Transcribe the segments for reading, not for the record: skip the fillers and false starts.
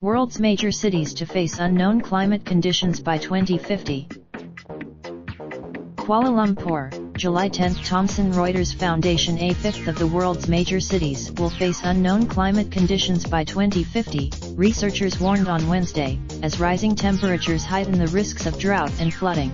World's major cities to face unknown climate conditions by 2050. Kuala Lumpur, July 10. Thomson Reuters Foundation. A fifth of the world's major cities will face unknown climate conditions by 2050, researchers warned on Wednesday, as rising temperatures heighten the risks of drought and flooding.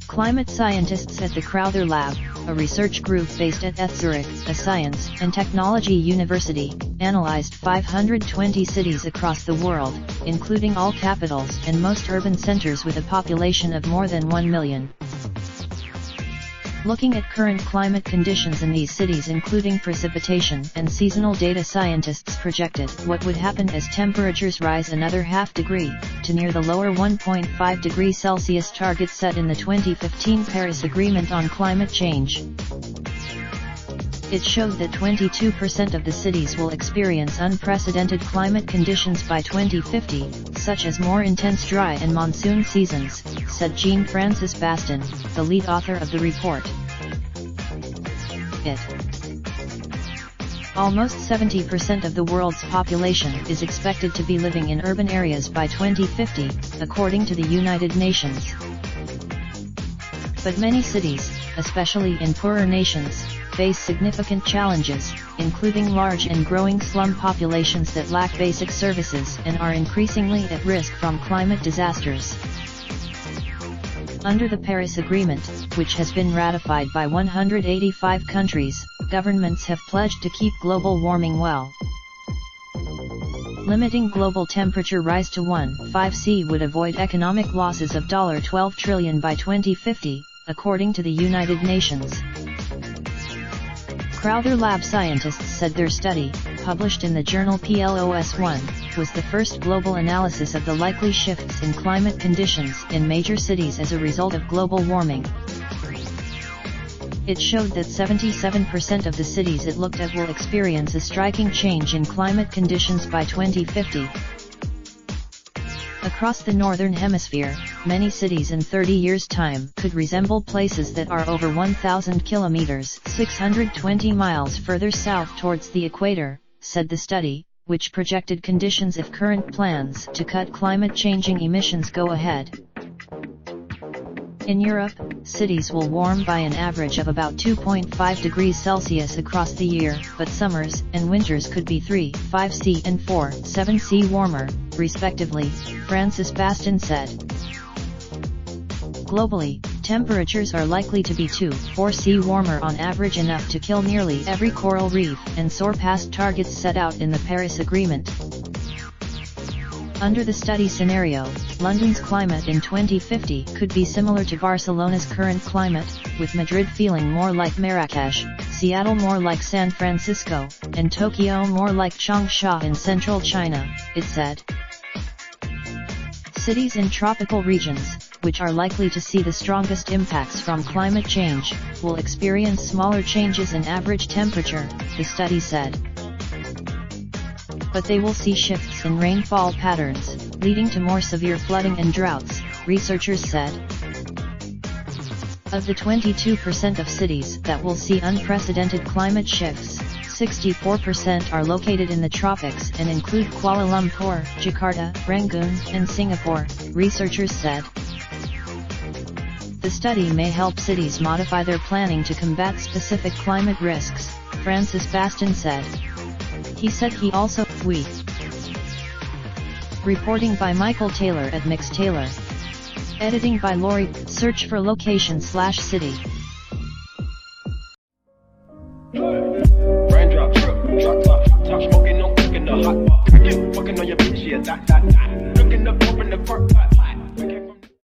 Climate scientists at the Crowther Lab, a research group based at Zurich, a science and technology university, analyzed 520 cities across the world, including all capitals and most urban centers with a population of more than 1 million. Looking at current climate conditions in these cities, including precipitation and seasonal data, scientists projected what would happen as temperatures rise another half degree, to near the lower 1.5 degrees Celsius target set in the 2015 Paris Agreement on Climate Change. It showed that 22% of the cities will experience unprecedented climate conditions by 2050, such as more intense dry and monsoon seasons, said Jean-Francis Bastin, the lead author of the report. Almost 70% of the world's population is expected to be living in urban areas by 2050, according to the United Nations. But many cities, especially in poorer nations, face significant challenges, including large and growing slum populations that lack basic services and are increasingly at risk from climate disasters. Under the Paris Agreement, which has been ratified by 185 countries, governments have pledged to keep global warming well. Limiting global temperature rise to 1.5 C would avoid economic losses of $12 trillion by 2050, according to the United Nations. Crowther Lab scientists said their study, published in the journal PLOS One, was the first global analysis of the likely shifts in climate conditions in major cities as a result of global warming. It showed that 77% of the cities it looked at will experience a striking change in climate conditions by 2050. Across the Northern Hemisphere, many cities in 30 years' time could resemble places that are over 1,000 kilometers (620 miles) further south towards the equator, said the study, which projected conditions if current plans to cut climate-changing emissions go ahead. In Europe, cities will warm by an average of about 2.5 degrees Celsius across the year, but summers and winters could be 3.5 C and 4.7 C warmer, respectively, Francis Bastin said. Globally, temperatures are likely to be 2.4 C warmer on average, enough to kill nearly every coral reef and soar past targets set out in the Paris Agreement. Under the study scenario, London's climate in 2050 could be similar to Barcelona's current climate, with Madrid feeling more like Marrakesh, Seattle more like San Francisco, and Tokyo more like Changsha in central China, it said. Cities in tropical regions, which are likely to see the strongest impacts from climate change, will experience smaller changes in average temperature, the study said. But they will see shifts in rainfall patterns, leading to more severe flooding and droughts, researchers said. Of the 22% of cities that will see unprecedented climate shifts, 64% are located in the tropics and include Kuala Lumpur, Jakarta, Rangoon, and Singapore, researchers said. The study may help cities modify their planning to combat specific climate risks, Francis Bastin said. He said he also, Reporting by Michael Taylor at Mix Taylor. Editing by Lori. Search for location/city. Raindrop, drip, drop top, top smoking, no cooking the hot pot. Fucking on your bitch, yeah, that.